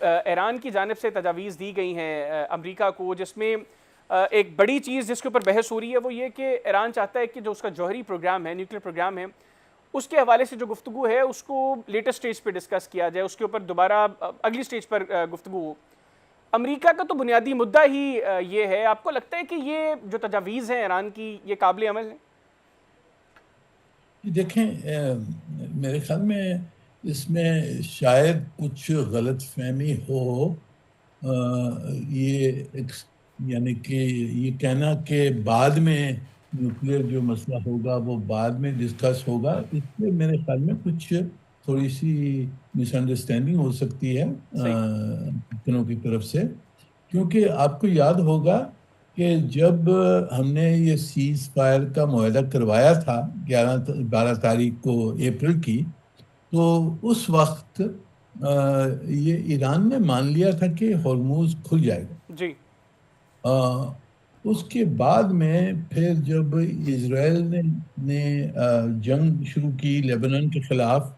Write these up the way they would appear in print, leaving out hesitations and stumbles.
ایران کی جانب سے تجاویز دی گئی ہیں امریکہ کو، جس میں ایک بڑی چیز جس کے اوپر بحث ہو رہی ہے وہ یہ کہ ایران چاہتا ہے کہ جو اس کا جوہری پروگرام ہے، نیوکلیر پروگرام ہے، اس کے حوالے سے جو گفتگو ہے اس کو لیٹسٹ سٹیج پہ ڈسکس کیا جائے، اس کے اوپر دوبارہ اگلی سٹیج پر گفتگو ہو۔ امریکہ کا تو بنیادی مدعا ہی یہ ہے، آپ کو لگتا ہے کہ یہ جو تجاویز ہیں ایران کی یہ قابل عمل ہیں؟ دیکھیں، میرے خیال میں اس میں شاید کچھ غلط فہمی ہو۔ یہ یعنی کہ یہ کہنا کہ بعد میں نیوکلیر جو مسئلہ ہوگا وہ بعد میں ڈسکس ہوگا، اس میں میرے خیال میں کچھ تھوڑی سی مس انڈرسٹینڈنگ ہو سکتی ہے صحیح۔ امریکنوں کی طرف سے، کیونکہ آپ کو یاد ہوگا کہ جب ہم نے یہ سیز فائر کا معاہدہ کروایا تھا 12 تاریخ کو اپریل کی، تو اس وقت یہ ایران نے مان لیا تھا کہ ہرموز کھل جائے گا۔ جی۔ اس کے بعد میں پھر جب اسرائیل نے جنگ شروع کی لیبنان کے خلاف،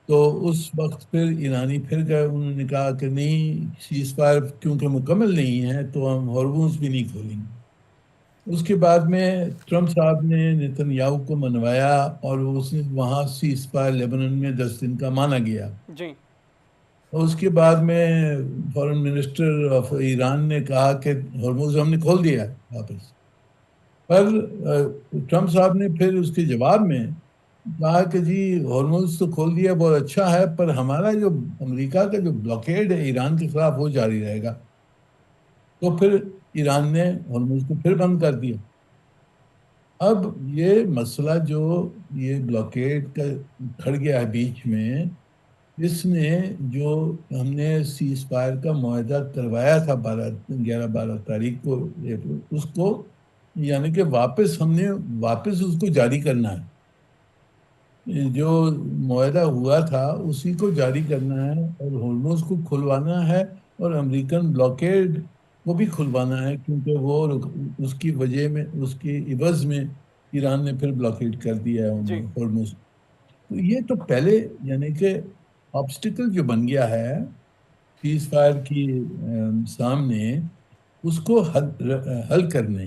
تو اس وقت پھر ایرانی پھر گئے، انہوں نے کہا کہ نہیں، سیز فائر کیونکہ مکمل نہیں ہے تو ہم ہرموز بھی نہیں کھولیں گے۔ اس کے بعد میں ٹرمپ صاحب نے نیتن یاہو کو منوایا اور اس نے وہاں سیز فائر لیبنان میں 10 دن کا مانا گیا۔ جی۔ اس کے بعد میں فارن منسٹر آف ایران نے کہا کہ ہرموز ہم نے کھول دیا واپس، پر ٹرمپ صاحب نے پھر اس کے جواب میں کہا کہ جی ہرموز تو کھول دیا، بہت اچھا ہے، پر ہمارا جو امریکہ کا جو بلاکیڈ ہے ایران کے خلاف وہ جاری رہے گا۔ تو پھر ایران نے ہرموز کو پھر بند کر دیا۔ اب یہ مسئلہ جو یہ بلاکیڈ کا کھڑ گیا ہے بیچ میں، اس نے جو ہم نے سیز فائر کا معاہدہ کروایا تھا 12 تاریخ کو، اس کو یعنی کہ ہم نے واپس اس کو جاری کرنا ہے۔ جو معاہدہ ہوا تھا اسی کو جاری کرنا ہے اور ہرموز کو کھلوانا ہے، اور امریکن بلاکیڈ کو بھی کھلوانا ہے، کیونکہ وہ اس کی وجہ میں، اس کی عوض میں ایران نے پھر بلاکیڈ کر دیا ہے جی۔ ہرموز۔ تو یہ تو پہلے یعنی کہ آبسٹیکل جو بن گیا ہے سیز فائر کی سامنے، اس کو حل کرنے۔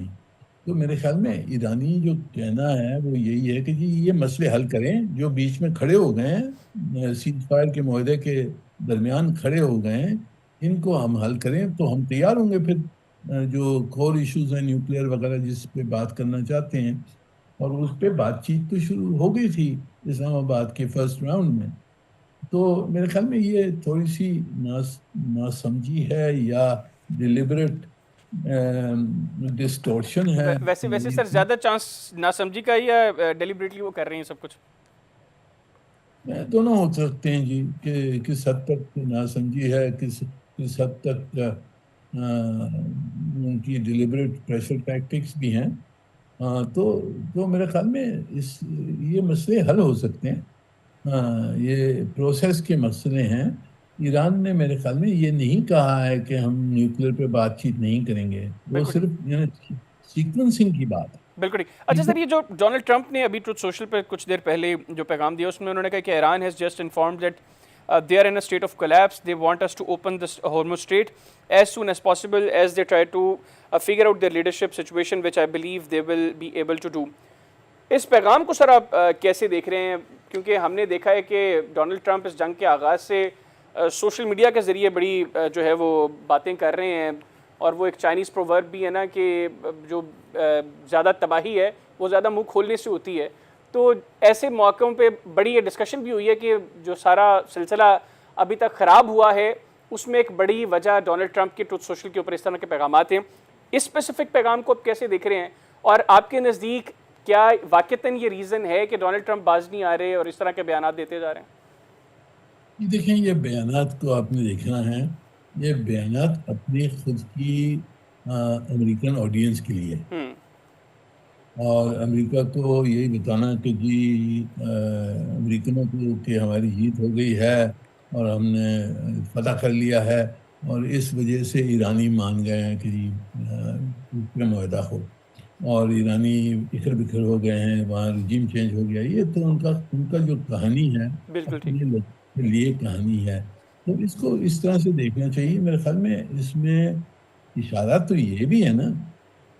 تو میرے خیال میں ایرانی جو کہنا ہے وہ یہی ہے کہ جی یہ مسئلے حل کریں جو بیچ میں کھڑے ہو گئے ہیں، سیز فائر کے معاہدے کے درمیان کھڑے ہو گئے ہیں، ان کو ہم حل کریں تو ہم تیار ہوں گے۔ پھر جو کور ایشوز ہیں نیوکلیر وغیرہ جس پہ بات کرنا چاہتے ہیں، اور اس پہ بات چیت تو شروع ہو گئی تھی اسلام آباد کے فرسٹ راؤنڈ میں۔ تو میرے خیال میں یہ تھوڑی سی ناسمجھی ہے یا ڈیلیبریٹ ڈسٹورشن ہے۔ ویسے سر زیادہ چانس ناسمجھی کا ہی یا ڈیلیبریٹلی وہ کر رہے ہیں سب کچھ؟ دونوں ہو سکتے ہیں جی، کہ کس حد تک ناسمجھی ہے، کس حد تک ان کی ڈیلیبریٹ پریشر ٹیکٹکس بھی ہیں۔ تو میرے خیال میں یہ مسئلے حل ہو سکتے ہیں۔ یہ پروسیس کے مسئلے ہیں۔ ایران نے میرے خیال میں یہ نہیں کہا ہے کہ ہم نیوکلیر پہ بات چیت نہیں کریں گے، وہ بالکل صرف سیکوینسنگ کی بات ہے۔ بالکل ٹھیک۔ اچھا سر، یہ جو ڈونلڈ ٹرمپ نے ابھی ٹروتھ سوشل پہ کچھ دیر پہلے جو پیغام دیا اس میں انہوں نے کہا کہ Iran has just informed that they are in a state of collapse. They want us to open this Hormuz Strait as soon as possible as they try to figure out their leadership situation, which I believe they will be able to do. اس پیغام کو سر آپ کیسے دیکھ رہے ہیں؟ کیونکہ ہم نے دیکھا ہے کہ ڈونلڈ ٹرمپ اس جنگ کے آغاز سے سوشل میڈیا کے ذریعے بڑی جو ہے وہ باتیں کر رہے ہیں، اور وہ ایک چائنیز پروورب بھی ہے نا کہ جو زیادہ تباہی ہے وہ زیادہ منہ کھولنے سے ہوتی ہے۔ تو ایسے موقعوں پہ بڑی یہ ڈسکشن بھی ہوئی ہے کہ جو سارا سلسلہ ابھی تک خراب ہوا ہے اس میں ایک بڑی وجہ ڈونلڈ ٹرمپ کے ٹروتھ سوشل کے اوپر اس طرح کے پیغامات ہیں۔ اس اسپیسیفک پیغام کو آپ کیسے دیکھ رہے ہیں، اور آپ کے نزدیک کیا واقعتاً یہ ریزن ہے کہ ڈونلڈ ٹرمپ باز نہیں آ رہے اور اس طرح کے بیانات دیتے جا رہے ہیں؟ دیکھیں، یہ بیانات کو آپ نے دیکھنا ہے، یہ بیانات اپنی خود کی امریکن آڈینس کے لیے، اور امریکہ کو یہی بتانا کہ جی امریکنوں کو کہ ہماری جیت ہو گئی ہے اور ہم نے فتح کر لیا ہے، اور اس وجہ سے ایرانی مان گئے ہیں کہ جی معاہدہ ہو، اور ایرانی بکھر بکھر ہو گئے ہیں، وہاں رجیم چینج ہو گیا۔ یہ تو ان کا جو کہانی ہے بالکل ٹھیک۔ اپنے لیے کہانی ہے۔ تو اس کو اس طرح سے دیکھنا چاہیے. میرے خیال میں اس میں اشارات تو یہ بھی ہے نا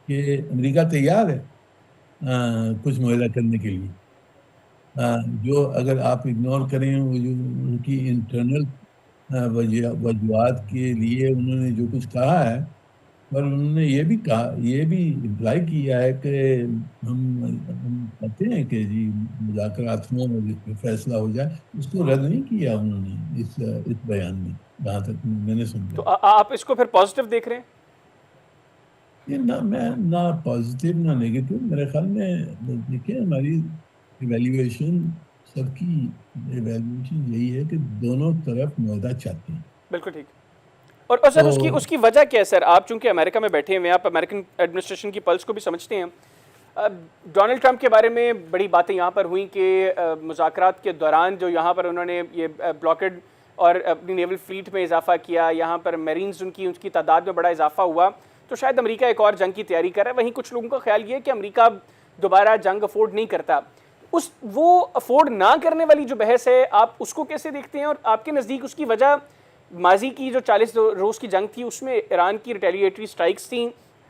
کہ امریکہ تیار ہے کچھ معاہدہ کرنے کے لیے. جو اگر آپ اگنور کریں وہ جو ان کی انٹرنل وجوہات کے لیے انہوں نے جو کچھ کہا ہے، پر انہوں نے یہ بھی کہا، یہ بھی امپلائی کیا ہے کہ ہم کہتے ہیں کہ جی مذاکرات ہوں اور اس پہ فیصلہ ہو جائے. اس کو رد نہیں کیا انہوں نے اس بیان میں، جہاں تک میں نے سمجھا. تو آپ اس کو پھر پازیٹیو دیکھ رہے ہیں؟ یہ نہ پازیٹیو نہ نیگیٹو. میرے خیال میں دیکھیں ہماری ایویلیویشن، سب کی ایویلیویشن یہی ہے کہ دونوں طرف معاہدہ چاہتے ہیں. بالکل ٹھیک. اور سر تو اس کی وجہ کیا ہے سر؟ آپ چونکہ امریکہ میں بیٹھے ہوئے ہیں، آپ امریکن ایڈمنسٹریشن کی پلس کو بھی سمجھتے ہیں. ڈونلڈ ٹرمپ کے بارے میں بڑی باتیں یہاں پر ہوئیں کہ مذاکرات کے دوران جو یہاں پر انہوں نے یہ بلاکڈ اور اپنی نیول فلیٹ میں اضافہ کیا، یہاں پر میرینز ان کی تعداد میں بڑا اضافہ ہوا، تو شاید امریکہ ایک اور جنگ کی تیاری کر رہا ہے. وہیں کچھ لوگوں کا خیال یہ ہے کہ امریکہ دوبارہ جنگ افورڈ نہیں کرتا. وہ افورڈ نہ کرنے والی جو بحث ہے، آپ اس کو کیسے دیکھتے ہیں؟ اور آپ کے نزدیک اس کی وجہ ماضی کی جو 40 روز کی جنگ تھی اس میں ایران کی ریٹیلیٹری سٹرائکس تھیں،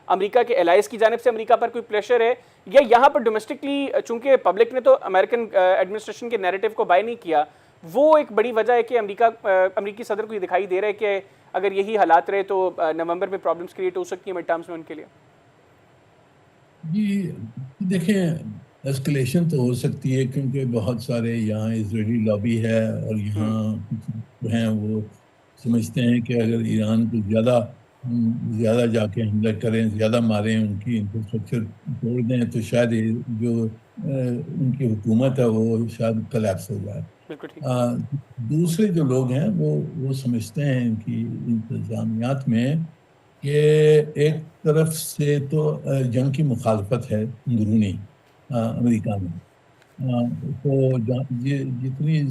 امریکہ کے الائز کی جانب سے امریکہ پر کوئی پریشر ہے، یا یہاں پر ڈومیسٹکلی چونکہ پبلک نے تو امریکن ایڈمنسٹریشن کے نیریٹو کو بائی نہیں کیا، وہ ایک بڑی وجہ ہے کہ امریکی صدر کو یہ دکھائی دے رہا ہے کہ اگر یہی حالات رہے تو نومبر میں پرابلمز کریٹ ہو سکتی ہیں مڈ ٹرمز میں ان کے لیے؟ جی دیکھیں، اسکلیشن تو ہو سکتی ہے کیونکہ بہت سارے یہاں اسرائیلی لابی ہے اور یہاں کچھ جو ہیں وہ سمجھتے ہیں کہ اگر ایران کو زیادہ جا کے حملہ کریں، زیادہ ماریں، ان کی انفراسٹرکچر توڑ دیں، تو شاید جو ان کی حکومت ہے وہ شاید کلیپس ہو جائے. بالکل ٹھیک. دوسرے جو لوگ ہیں وہ سمجھتے ہیں ان کی انتظامیات میں کہ ایک طرف سے تو جنگ کی مخالفت ہے اندرونی امریکہ میں. تو جتنی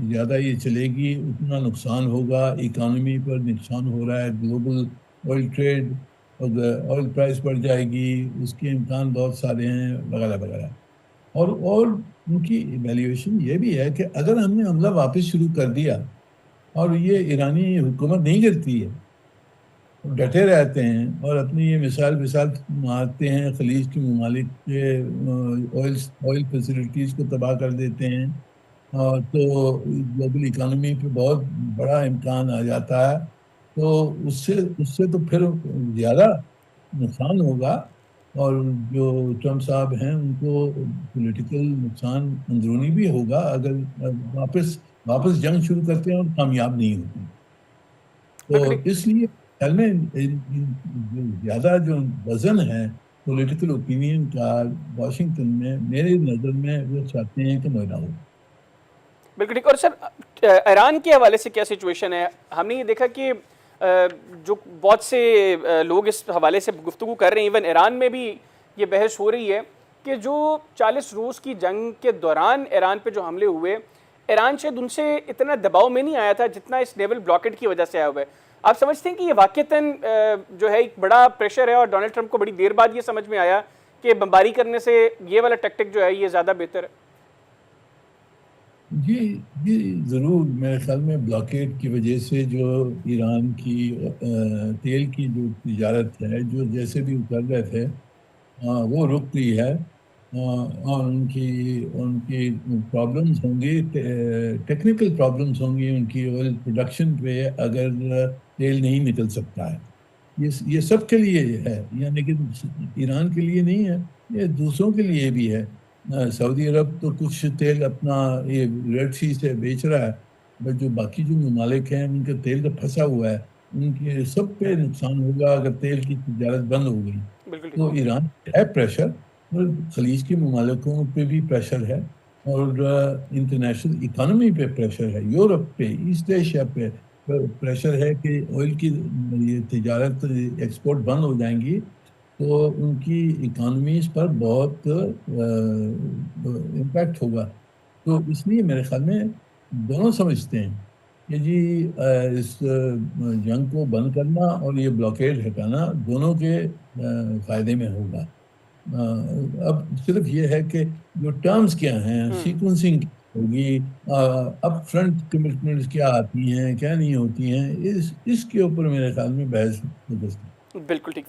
زیادہ یہ چلے گی اتنا نقصان ہوگا، اکانومی پر نقصان ہو رہا ہے، global oil trade, oil price بڑھ جائے گی، اس کے امکان بہت سارے ہیں وغیرہ وغیرہ. اور ان کی ایویلیویشن یہ بھی ہے کہ اگر ہم نے حملہ واپس شروع کر دیا اور یہ ایرانی حکومت نہیں کرتی ہے، ڈٹے رہتے ہیں اور اپنی یہ مثال مارتے ہیں، خلیج کے ممالک کے آئل فیسلٹیز کو تباہ کر دیتے ہیں، تو گلوبل اکانومی پہ بہت بڑا امکان آ جاتا ہے. تو اس سے تو پھر زیادہ نقصان ہوگا، اور جو ٹرمپ صاحب ہیں ان کو پولیٹیکل نقصان اندرونی بھی ہوگا اگر واپس جنگ شروع کرتے ہیں اور کامیاب نہیں ہوتے. تو بالکل ٹھیک. اس لیے خیال میں زیادہ جو وزن ہے پولیٹیکل اوپینین کا واشنگٹن میں، میرے نظر میں وہ چاہتے ہیں کہ معاہدہ ہو. بالکل ٹھیک. اور سر ایران کے حوالے سے کیا سچویشن ہے؟ ہم نے یہ دیکھا کہ جو بہت سے لوگ اس حوالے سے گفتگو کر رہے ہیں، ایون ایران میں بھی یہ بحث ہو رہی ہے کہ جو 40 روز کی جنگ کے دوران ایران پہ جو حملے ہوئے، ایران شاید ان سے اتنا دباؤ میں نہیں آیا تھا جتنا اس نیول بلاکڈ کی وجہ سے آیا ہوا ہے. آپ سمجھتے ہیں کہ یہ واقعتاً جو ہے ایک بڑا پریشر ہے اور ڈونلڈ ٹرمپ کو بڑی دیر بعد یہ سمجھ میں آیا کہ بمباری کرنے سے یہ والا ٹیکٹک جو ہے یہ زیادہ بہتر ہے؟ جی ضرور. میرے خیال میں بلاکیڈ کی وجہ سے جو ایران کی تیل کی جو تجارت ہے، جو جیسے بھی کر رہے تھے، وہ رک گئی ہے. اور ان کی پرابلمز ہوں گی، ٹیکنیکل پرابلمز ہوں گی ان کی آئل پروڈکشن پہ اگر تیل نہیں نکل سکتا ہے. یہ سب کے لیے ہے، یعنی کہ ایران کے لیے نہیں ہے، یہ دوسروں کے لیے بھی ہے. سعودی عرب تو کچھ تیل اپنا یہ ریڈ سی سے بیچ رہا ہے، بٹ جو باقی جو ممالک ہیں ان کا تیل کا پھنسا ہوا ہے، ان کے سب پہ نقصان ہوگا اگر تیل کی تجارت بند ہو گئی. بالکل ٹھیک. تو ایران ہے پریشر، اور خلیج کے ممالکوں پہ بھی پریشر ہے، اور انٹرنیشنل اکانومی پہ پریشر ہے، یورپ پہ، ایسٹ ایشیا پہ پریشر ہے کہ آئل کی یہ تجارت ایکسپورٹ بند ہو جائیں گی تو ان کی اکانومیز پر بہت امپیکٹ ہوگا. تو اس لیے میرے خیال میں دونوں سمجھتے ہیں کہ جی اس جنگ کو بند کرنا اور یہ بلاکیڈ ہٹانا دونوں کے فائدے میں ہوگا. اب صرف یہ ہے کہ جو ٹرمز کیا ہیں، سیکوینسنگ ہوگی، اپ فرنٹ کمٹمنٹس کیا آتی ہیں کیا نہیں ہوتی ہیں، اس کے اوپر میرے خیال میں بحث ہو سکتی ہے۔ بالکل ٹھیک